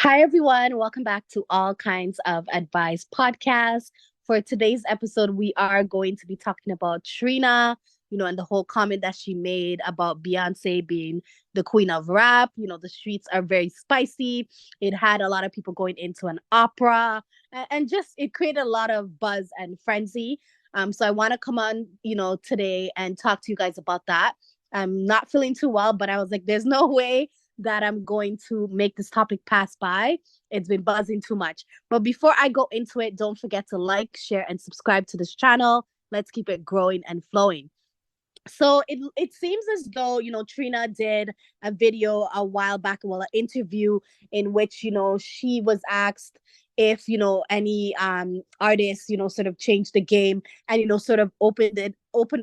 Hi, everyone. Welcome back to All Kinds of Advice podcast. For today's episode, we are going to be talking about Trina, and the whole comment that she made about Beyonce being the queen of rap. The streets are very spicy. It had a lot of people going into an opera and just it created a lot of buzz and frenzy. So I want to come on, today and talk to you guys about that. I'm not feeling too well, but I was like, there's no way that I'm going to make this topic pass by. It's been buzzing too much. But before I go into it, don't forget to like, share, and subscribe to this channel. Let's keep it growing and flowing. So it seems as though Trina did a video a while back, well, an interview in which she was asked if any artists sort of changed the game and sort of opened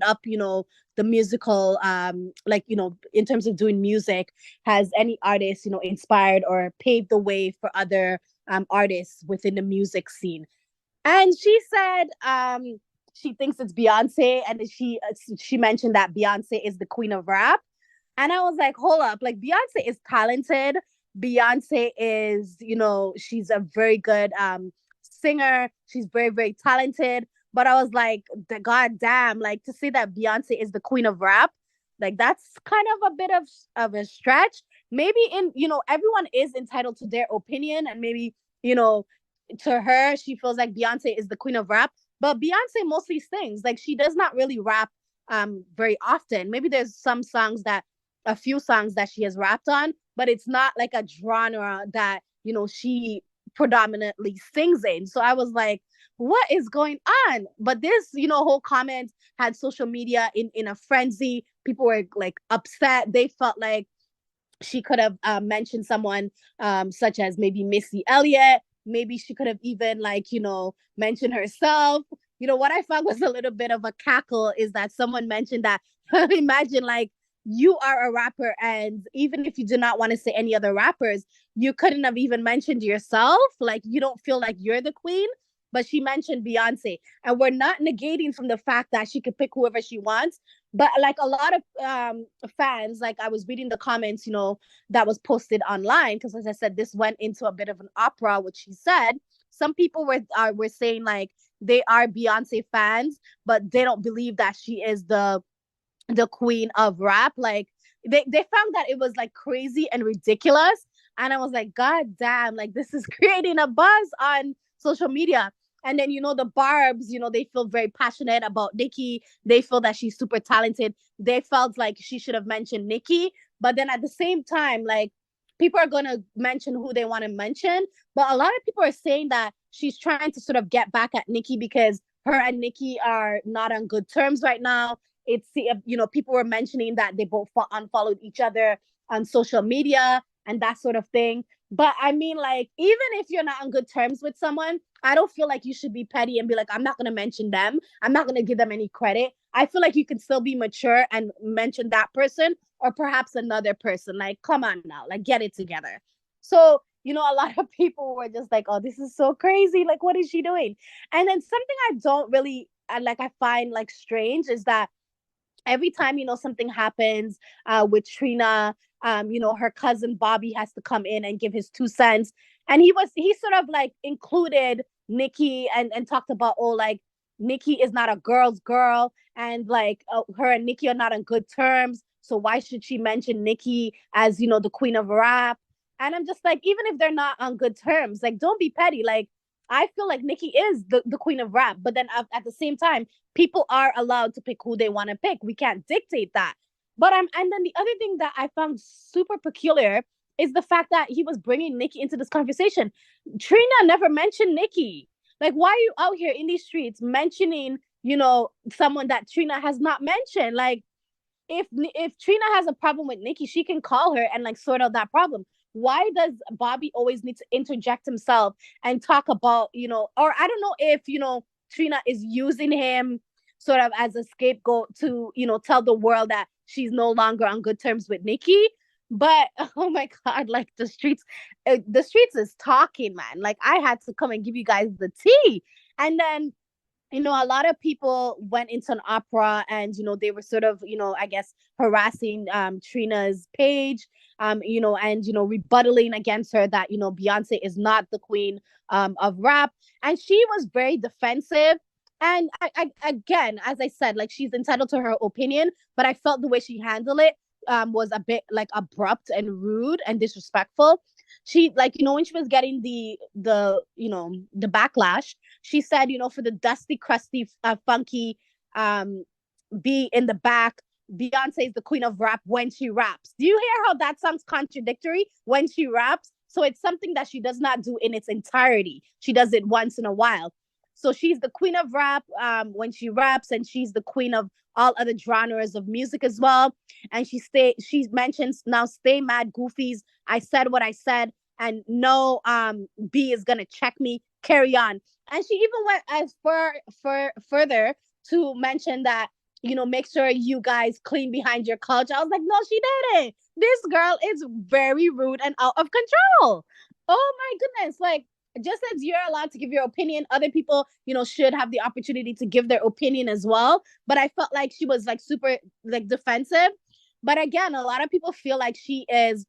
up the musical like in terms of doing music, has any artist inspired or paved the way for other artists within the music scene. And she said she thinks it's Beyonce, and she mentioned that Beyonce is the queen of rap. And I was like, hold up, like Beyonce is talented. Beyonce is, she's a very good singer. She's very, very talented. But I was like, the goddamn, like to say that Beyonce is the queen of rap, like that's kind of a bit of a stretch. Maybe everyone is entitled to their opinion, and maybe you know to her, she feels like Beyonce is the queen of rap, but Beyonce mostly sings. Like she does not really rap very often. Maybe there's a few songs that she has rapped on, but it's not like a genre that, she predominantly sings in. So I was like, what is going on? But this, whole comment had social media in a frenzy. People were like upset. They felt like she could have mentioned someone such as maybe Missy Elliott. Maybe she could have even mentioned herself. What I found was a little bit of a cackle is that someone mentioned that imagine like you are a rapper, and even if you do not want to say any other rappers, you couldn't have even mentioned yourself. Like you don't feel like you're the queen, but she mentioned Beyonce. And we're not negating from the fact that she could pick whoever she wants. But like a lot of fans, like I was reading the comments, that was posted online, because as I said, this went into a bit of an opera, which she said. Some people were saying like they are Beyonce fans, but they don't believe that she is the queen of rap. Like they found that it was like crazy and ridiculous. And I was like, God damn, like this is creating a buzz on social media. And then, the Barbs, they feel very passionate about Nicki. They feel that she's super talented. They felt like she should have mentioned Nicki. But then at the same time, like people are going to mention who they want to mention. But a lot of people are saying that she's trying to sort of get back at Nicki because her and Nicki are not on good terms right now. It's, people were mentioning that they both unfollowed each other on social media and that sort of thing. But I mean, like, even if you're not on good terms with someone, I don't feel like you should be petty and be like, I'm not going to mention them. I'm not going to give them any credit. I feel like you can still be mature and mention that person or perhaps another person. Like, come on now, like, get it together. So, a lot of people were just like, oh, this is so crazy. Like, what is she doing? And then something I don't really like, I find like strange is that every time something happens with Trina, her cousin Bobby has to come in and give his 2 cents, and he sort of like included Nicki and talked about, oh, like Nicki is not a girl's girl, and like her and Nicki are not on good terms, so why should she mention Nicki as the queen of rap? And I'm just like, even if they're not on good terms, like don't be petty. Like I feel like Nicki is the queen of rap, but then at the same time, people are allowed to pick who they want to pick. We can't dictate that. But and then the other thing that I found super peculiar is the fact that he was bringing Nicki into this conversation. Trina never mentioned Nicki. Like, why are you out here in these streets mentioning, someone that Trina has not mentioned? Like, if Trina has a problem with Nicki, she can call her and like sort out that problem. Why does Bobby always need to interject himself and talk about, or I don't know if, Trina is using him sort of as a scapegoat to, tell the world that she's no longer on good terms with Nicki. But oh my God, like the streets is talking, man. Like I had to come and give you guys the tea. And then a lot of people went into an opera and, they were sort of, I guess harassing Trina's page, and, rebuttaling against her that, Beyonce is not the queen of rap. And she was very defensive. And again, as I said, like she's entitled to her opinion, but I felt the way she handled it was a bit like abrupt and rude and disrespectful. She, like, when she was getting the backlash, she said, for the dusty, crusty, funky, um, be in the back. Beyonce is the queen of rap when she raps. Do you hear how that sounds contradictory when she raps? So it's something that she does not do in its entirety. She does it once in a while. So she's the queen of rap when she raps, and she's the queen of all other genres of music as well. And she mentions now, stay mad, goofies. I said what I said, and no B is gonna check me. Carry on. And she even went as further to mention that, make sure you guys clean behind your couch. I was like, no, she didn't. This girl is very rude and out of control. Oh my goodness. Like, just as you're allowed to give your opinion, other people, should have the opportunity to give their opinion as well. But I felt like she was like super like defensive. But again, a lot of people feel like she is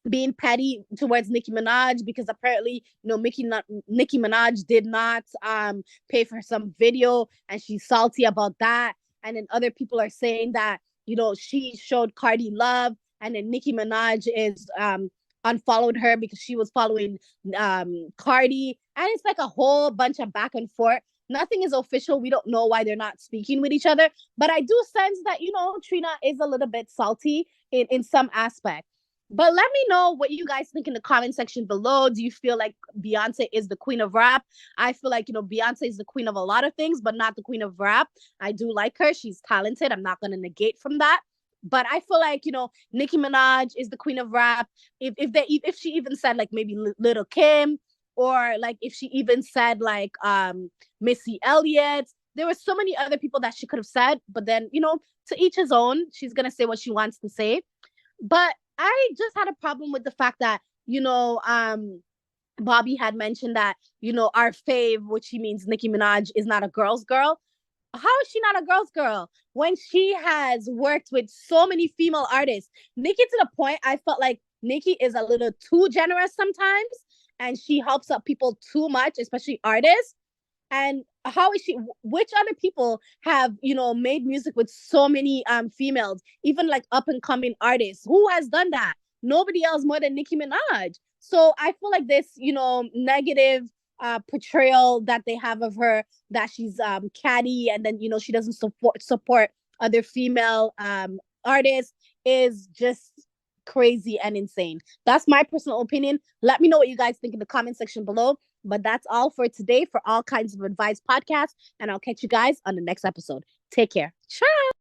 being petty towards Nicki Minaj because apparently, Nicki Minaj did not pay for some video, and she's salty about that. And then other people are saying that, she showed Cardi love, and then Nicki Minaj is unfollowed her because she was following Cardi. And it's like a whole bunch of back and forth. Nothing is official. We don't know why they're not speaking with each other. But I do sense that, Trina is a little bit salty in some aspect. But let me know what you guys think in the comment section below. Do you feel like Beyonce is the queen of rap? I feel like, Beyonce is the queen of a lot of things, but not the queen of rap. I do like her. She's talented. I'm not going to negate from that. But I feel like, Nicki Minaj is the queen of rap. If she even said like maybe Little Kim, or like if she even said like Missy Elliott, there were so many other people that she could have said. But then, to each his own. She's going to say what she wants to say. But I just had a problem with the fact that, Bobby had mentioned that, our fave, which he means Nicki Minaj, is not a girl's girl. How is she not a girl's girl when she has worked with so many female artists? Nicki, to the point, I felt like Nicki is a little too generous sometimes, and she helps out people too much, especially artists. And how is she, which other people have, made music with so many females, even like up and coming artists? Who has done that? Nobody else more than Nicki Minaj. So I feel like this, negative portrayal that they have of her, that she's catty, and then, she doesn't support other female artists, is just crazy and insane. That's my personal opinion. Let me know what you guys think in the comment section below. But that's all for today for All Kinds of Advice podcast. And I'll catch you guys on the next episode. Take care. Ciao.